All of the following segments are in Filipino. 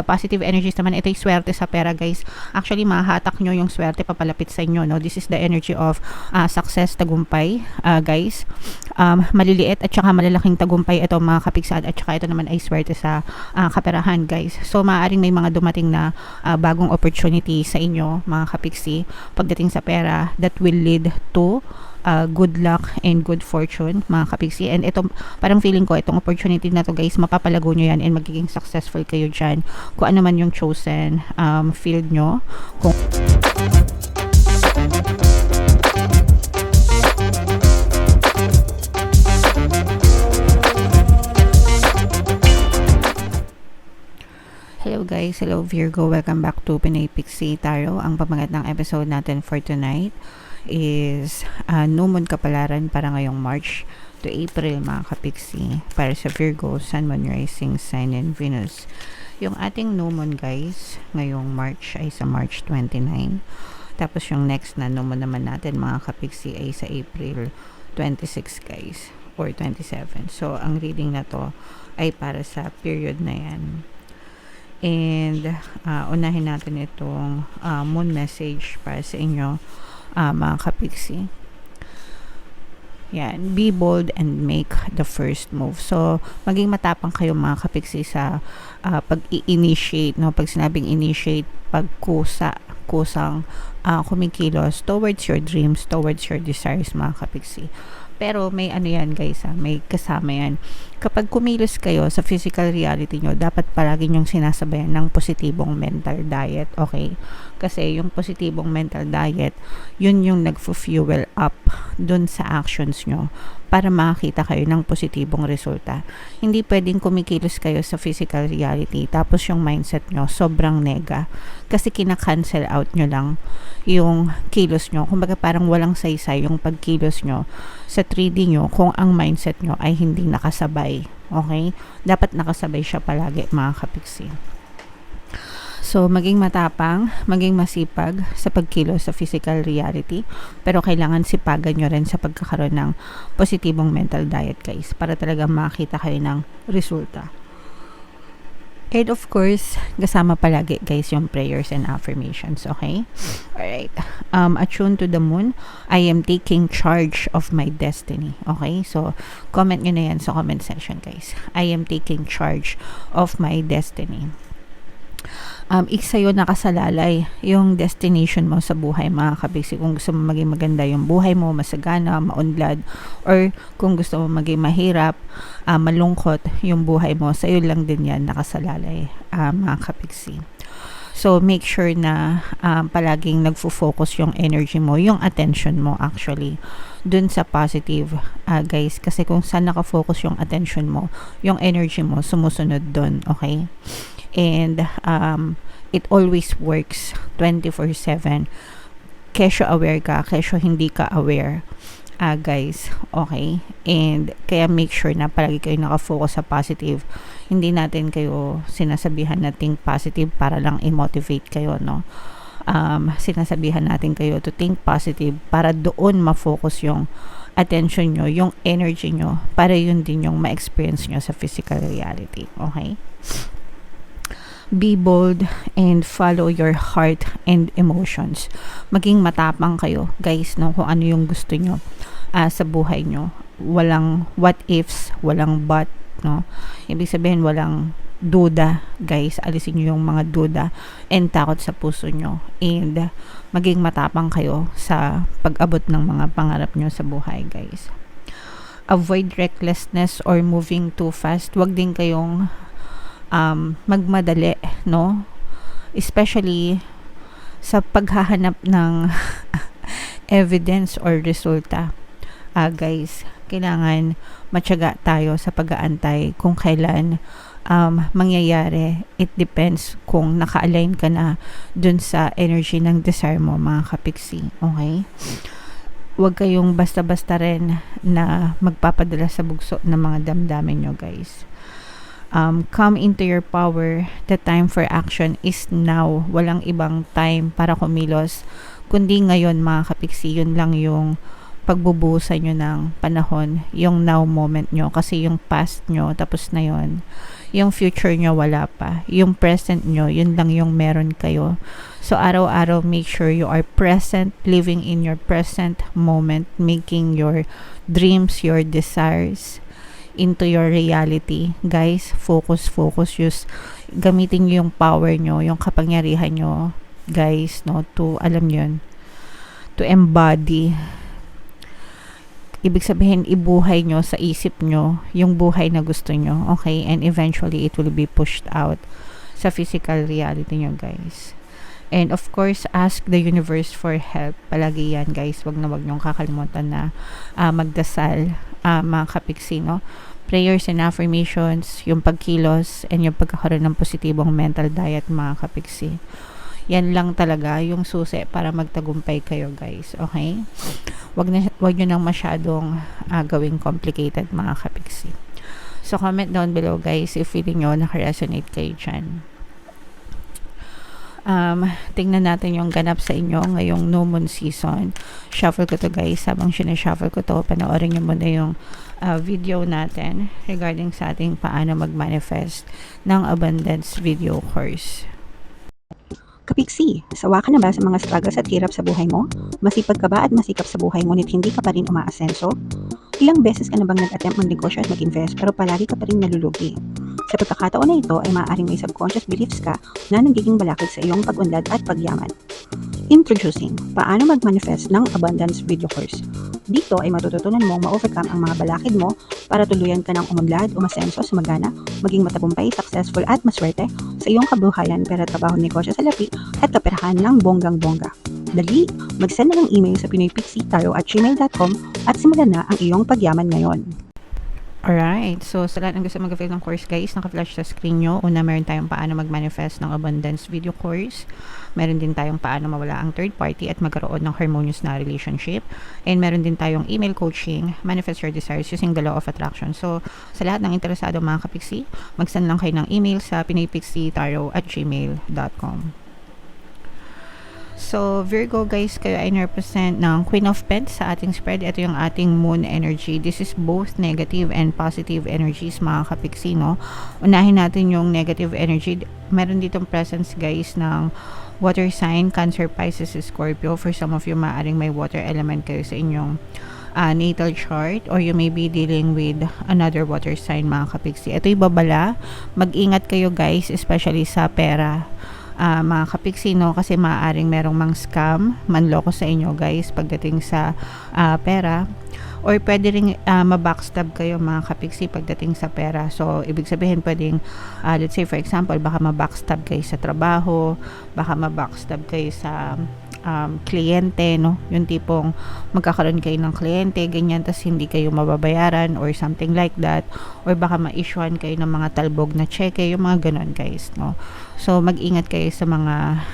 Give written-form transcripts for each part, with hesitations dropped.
Positive energies naman, ito yung swerte sa pera, guys. Actually, mahahatak nyo yung swerte papalapit sa inyo, no? This is the energy of success, tagumpay, guys. Maliliit at saka malalaking tagumpay ito, mga kapigsaad, at saka ito naman ay swerte sa kaperahan, guys. So, maaaring may mga dumating na bagong opportunity sa inyo, mga kapigsi, pagdating sa pera, that will lead to good luck and good fortune, mga kapigsi. And ito, parang feeling ko, itong opportunity na to, guys, mapapalago nyo yan and magiging successful kayo dyan. Kung ano man yung chosen field nyo. Kung hello guys, hello Virgo, welcome back to Pinoy Pixie Tarot. Ang pamagat ng episode natin for tonight is New Moon Kapalaran para ngayong March to April, mga kapixie, para sa Virgo, Sun, Moon, Rising, Sign, and Venus. Yung ating New Moon, guys, ngayong March ay sa March 29. Tapos yung next na New Moon naman natin, mga kapixie, ay sa April 26, guys, or 27. So, ang reading na to ay para sa period na yan. And unahin natin itong moon message para sa inyo, mga kapixie. Yan, be bold and make the first move. So, maging matapang kayo, mga kapixie, sa pag-i-initiate, no? Pag sinabing initiate, kusang kumikilos towards your dreams, towards your desires, mga kapixie. Pero may ano yan, guys, may kasama yan. Kapag kumilos kayo sa physical reality nyo, dapat palagi nyong sinasabayan ng positibong mental diet, okay? Kasi yung positibong mental diet, yun yung nagfu-fuel up dun sa actions nyo para makakita kayo ng positibong resulta. Hindi pwedeng kumikilos kayo sa physical reality tapos yung mindset nyo sobrang nega. Kasi kina-cancel out nyo lang yung kilos nyo. Kumbaga parang walang saysay yung pagkilos nyo sa 3D nyo kung ang mindset nyo ay hindi nakasabay. Okay? Dapat nakasabay siya palagi, mga kapixie. So, maging matapang, maging masipag sa pagkilos sa physical reality. Pero kailangan sipagan nyo rin sa pagkakaroon ng positibong mental diet, guys, para talaga makita kayo ng resulta. And of course, kasama palagi, guys, yung prayers and affirmations, okay? Alright. Attune to the moon, I am taking charge of my destiny, okay? So, comment nyo na yan sa comment section, guys. I am taking charge of my destiny. Isa yun nakasalalay yung destination mo sa buhay, mga kabisi. Kung gusto mo maging maganda yung buhay mo, masagana, maunlad, or kung gusto mo maging mahirap, malungkot yung buhay mo, sa iyo lang din yan nakasalalay, mga kabisi. So, make sure na palaging nagfo-focus yung energy mo, yung attention mo actually, dun sa positive, guys. Kasi kung saan nakafocus yung attention mo, yung energy mo sumusunod dun, okay? And it always works 24/7. Kesyo aware ka, kesyo hindi ka aware, guys, okay? And kaya make sure na palagi kayo nakafocus sa positive. Hindi natin kayo sinasabihan na think positive para lang i-motivate kayo, no? Sinasabihan natin kayo to think positive para doon ma-focus yung attention nyo, yung energy nyo, para yun din yung ma-experience nyo sa physical reality, okay? Be bold and follow your heart and emotions. Maging matapang kayo, guys, no, kung ano yung gusto nyo sa buhay nyo. Walang what ifs, walang but, no. Ibig sabihin, walang duda, guys. Alisin nyo yung mga duda and takot sa puso nyo. And maging matapang kayo sa pag-abot ng mga pangarap nyo sa buhay, guys. Avoid recklessness or moving too fast. Huwag din kayong magmadali, no? Especially sa paghahanap ng evidence or resulta. Guys, kailangan matyaga tayo sa pag-aantay kung kailan mangyayari. It depends kung naka-align ka na dun sa energy ng desire mo, mga kapixie, okay? Huwag kayong basta-basta rin na magpapadala sa bugso ng mga damdamin nyo, guys. Come into your power. The time for action is now. Walang ibang time para kumilos, kundi ngayon, mga kapixie. Yun lang yung pagbubuhusan nyo ng panahon, yung now moment nyo, kasi yung past nyo tapos na yon, yung future nyo wala pa, yung present nyo yun lang yung meron kayo. So araw-araw make sure you are present, living in your present moment, making your dreams, your desires into your reality. Guys, focus, use, gamitin nyo yung power nyo, yung kapangyarihan nyo, guys, no, to, alam yun, to embody. Ibig sabihin, ibuhay nyo sa isip nyo yung buhay na gusto nyo, okay? And eventually, it will be pushed out sa physical reality nyo, guys. And of course, ask the universe for help. Palagi yan, guys. Wag nyong kakalimutan na magdasal, mga kapiksi, no? Prayers and affirmations, yung pagkilos, and yung pagkakaroon ng positibong mental diet, mga kapiksi. Yan lang talaga yung susi para magtagumpay kayo, guys. Okay? Wag nyo nang masyadong gawing complicated, mga kapiksi. So, comment down below, guys, if feeling nyo nakaresonate kayo dyan. Tingnan natin yung ganap sa inyo ngayong no moon season. Shuffle ko to, guys. Habang sinashuffle ko to, panoorin nyo muna yung video natin regarding sa ating paano mag-manifest ng abundance video course. Kapiksi, sawa ka na ba sa mga struggles at hirap sa buhay mo? Masipag ka ba at masikap sa buhay ngunit hindi ka pa rin umaasenso? Ilang beses ka na bang nag-attempt magnegosyo at mag-invest pero palagi ka pa rin nalulugi? Sa pagkakataon na ito ay maaaring may subconscious beliefs ka na nagiging balakid sa iyong pag-unlad at pagyaman. Introducing, paano mag-manifest ng abundance video course. Dito ay matututunan mong ma-overcome ang mga balakid mo para tuluyan ka ng umunlad, umasenso, sumagana, maging matagumpay, successful at maswerte sa iyong kabuhayan, pera, trabaho, negosyo sa lapi at kaperahan ng bonggang-bongga. Dali, mag-send na ng email sa pinoypixie@gmail.com at simulan na ang iyong pagyaman ngayon. Alright, so sa lahat ng gusto mag-avail ng course, guys, naka-flash sa screen nyo. Una, meron tayong paano mag-manifest ng abundance video course. Meron din tayong paano mawala ang third party at magkaroon ng harmonious na relationship. And meron din tayong email coaching, manifest your desires using the law of attraction. So, sa lahat ng interesado, mga kapiksi, mag-send lang kayo ng email sa pinoypixie@gmail.com. So, Virgo, guys, kayo ay represent ng Queen of Pentacles sa ating spread. Ito yung ating moon energy. This is both negative and positive energies, mga kapiksi, no? Unahin natin yung negative energy. Meron ditong presence, guys, ng water sign, Cancer, Pisces, Scorpio. For some of you, maaaring may water element kayo sa inyong natal chart, or you may be dealing with another water sign, mga kapiksi. Ito'y babala. Mag-ingat kayo, guys, especially sa pera. Mga kapiksi, no, kasi maaaring merong mang scam, manloko sa inyo, guys, pagdating sa pera, or pwede rin mabackstab kayo, mga kapiksi, pagdating sa pera. So, ibig sabihin, pwedeng let's say for example, baka mabackstab kayo sa trabaho, baka mabackstab kayo sa kliyente, no, yung tipong magkakaroon kayo ng kliyente, ganyan, tas hindi kayo mababayaran or something like that, or baka ma-issuean kayo ng mga talbog na cheque, yung mga ganon, guys, no. So, mag-ingat kayo sa mga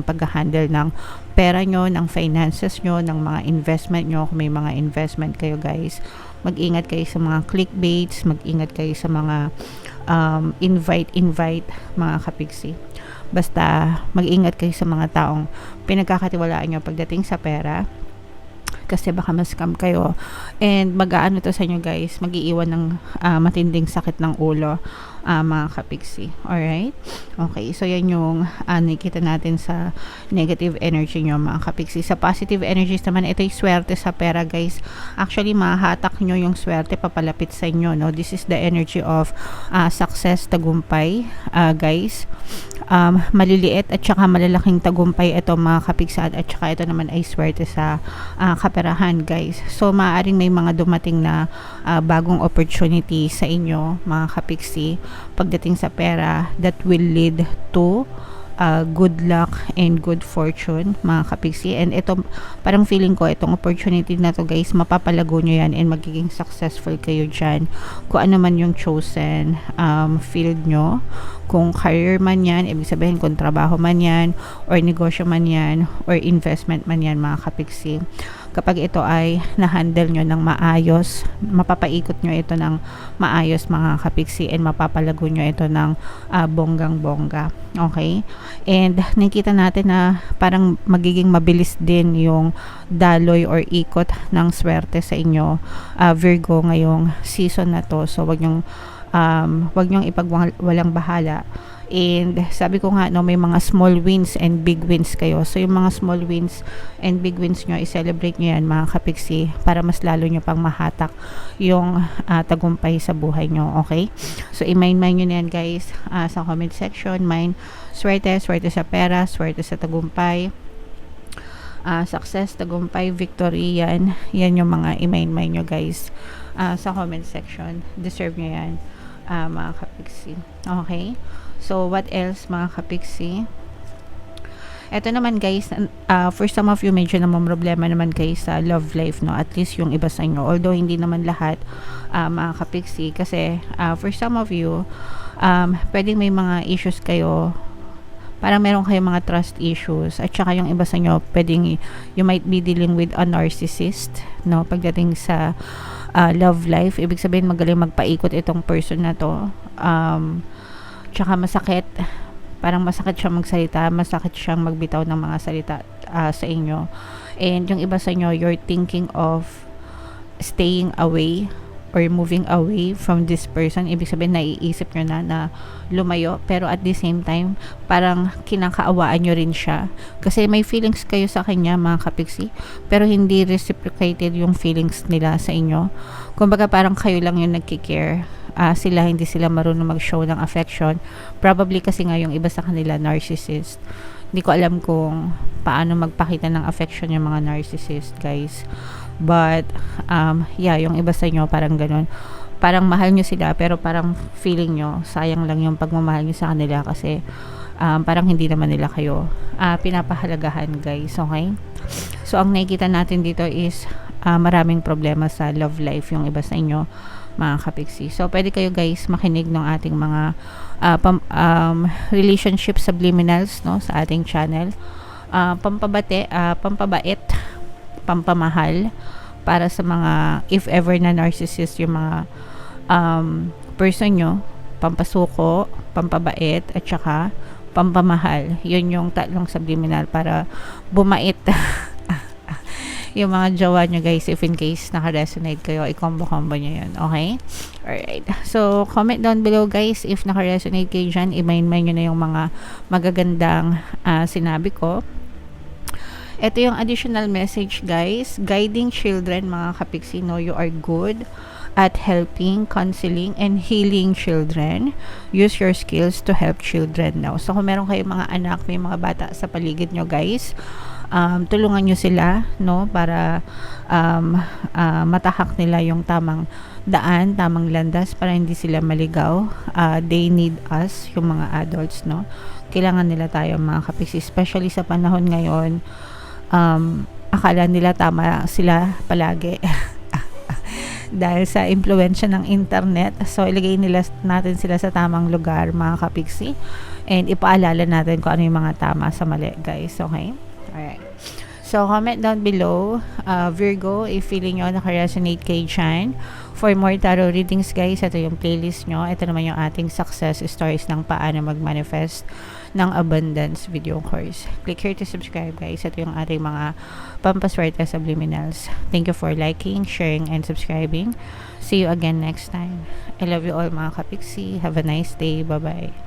pag-handle ng pera nyo, ng finances nyo, ng mga investment nyo. Kung may mga investment kayo, guys, mag-ingat kayo sa mga clickbaits, mag-ingat kayo sa mga invite, mga kapiksi. Basta, mag-ingat kayo sa mga taong pinagkakatiwalaan nyo pagdating sa pera, kasi baka ma-scam kayo. And mag-aano to sa inyo, guys, mag-iiwan ng matinding sakit ng ulo, mga kapiksi. Alright? Okay, so yan yung nakikita natin sa negative energy nyo, mga kapiksi. Sa positive energies naman, ito yung swerte sa pera, guys. Actually, mahahatak nyo yung swerte papalapit sa inyo, no? This is the energy of success, tagumpay, guys. Maliliit at saka malalaking tagumpay ito, mga kapiksi, at saka ito naman ay swerte sa kaperahan, guys. So, maaaring may mga dumating na bagong opportunity sa inyo, mga kapiksi, pagdating sa pera, that will lead to good luck and good fortune, mga kapiksi. And ito, parang feeling ko, itong opportunity na to, guys, mapapalago nyo yan and magiging successful kayo dyan. Kung ano man yung chosen field nyo, kung career man yan, ibig sabihin kung trabaho man yan, or negosyo man yan, or investment man yan, mga kapiksi. kapag ito ay na-handle nyo ng maayos, mapapaikot nyo ito ng maayos mga kapiksi, and mapapalago nyo ito ng bonggang-bongga. Okay? And nakikita natin na parang magiging mabilis din yung daloy or ikot ng swerte sa inyo, Virgo, ngayong season na to. So wag nyong ipagwalang bahala. And sabi ko nga, no, may mga small wins and big wins kayo. So yung mga small wins and big wins nyo, i-celebrate nyo yan mga kapiksi, para mas lalo nyo pang mahatak yung tagumpay sa buhay nyo. Okay? So i-mine nyo na yan guys, sa comment section. Mine, swerte sa pera, swerte sa tagumpay, success, tagumpay, victory, yan yung mga i-mine nyo guys, sa comment section. Deserve nyo yan, mga kapiksi. Okay? So, what else mga kapiksi? Ito naman guys, for some of you, medyo naman problema naman guys sa love life, no? At least yung iba sa inyo. Although, hindi naman lahat, mga kapiksi. Kasi, for some of you, pwedeng may mga issues kayo. Parang meron kayong mga trust issues. At saka yung iba sa inyo, pwedeng you might be dealing with a narcissist, no? Pagdating sa love life, ibig sabihin magaling magpaikot itong person na to. Tsaka masakit, parang masakit siyang magsalita, masakit siyang magbitaw ng mga salita sa inyo. And yung iba sa inyo, you're thinking of staying away or moving away from this person. Ibig sabihin, naiisip nyo na lumayo, pero at the same time, parang kinakaawaan nyo rin siya. Kasi may feelings kayo sa kanya mga kapiksi, pero hindi reciprocated yung feelings nila sa inyo. Kumbaga parang kayo lang yung nagkikare. Hindi sila marunong mag-show ng affection. Probably kasi nga yung iba sa kanila narcissist. Hindi ko alam kung paano magpakita ng affection yung mga narcissist guys. But yung iba sa inyo parang ganun. Parang mahal nyo sila, pero parang feeling nyo sayang lang yung pagmamahal nyo sa kanila kasi parang hindi naman nila kayo pinapahalagahan guys. Okay? So ang nakikita natin dito is maraming problema sa love life yung iba sa inyo mga kapiksi. So, pwede kayo guys makinig ng ating mga relationship subliminals, no, sa ating channel. Pampabait, pampamahal, para sa mga, if ever na narcissist yung mga person nyo, pampasuko, pampabait, at saka pampamahal. Yun yung tatlong subliminal para bumait yung mga jowa nyo guys. If in case naka-resonate kayo, i-combo-combo nyo yun. Okay? Alright. So, comment down below guys if naka-resonate kayo dyan. I-mine nyo na yung mga magagandang sinabi ko. Ito yung additional message guys. Guiding children mga kapiksi. No, you are good at helping, counseling, and healing children. Use your skills to help children now. So, kung meron kayong mga anak, may mga bata sa paligid nyo guys, tulungan nyo sila, no, para matahak nila yung tamang daan, tamang landas, para hindi sila maligaw. They need us, yung mga adults, no. Kailangan nila tayo mga kapiksi, especially sa panahon ngayon. Akala nila tama sila palagi dahil sa impluwensya ng internet. So ilagay natin sila sa tamang lugar mga kapiksi, and ipaalala natin kung ano yung mga tama sa mali guys. Okay? Alright. So, comment down below, Virgo, if feeling nyo naka-resonate kayo dyan. For more tarot readings, guys, ito yung playlist nyo. Ito naman yung ating success stories ng paano mag-manifest ng abundance video course. Click here to subscribe, guys. Ito yung ating mga pampaswerte subliminals. Thank you for liking, sharing, and subscribing. See you again next time. I love you all mga kapiksi. Have a nice day. Bye-bye.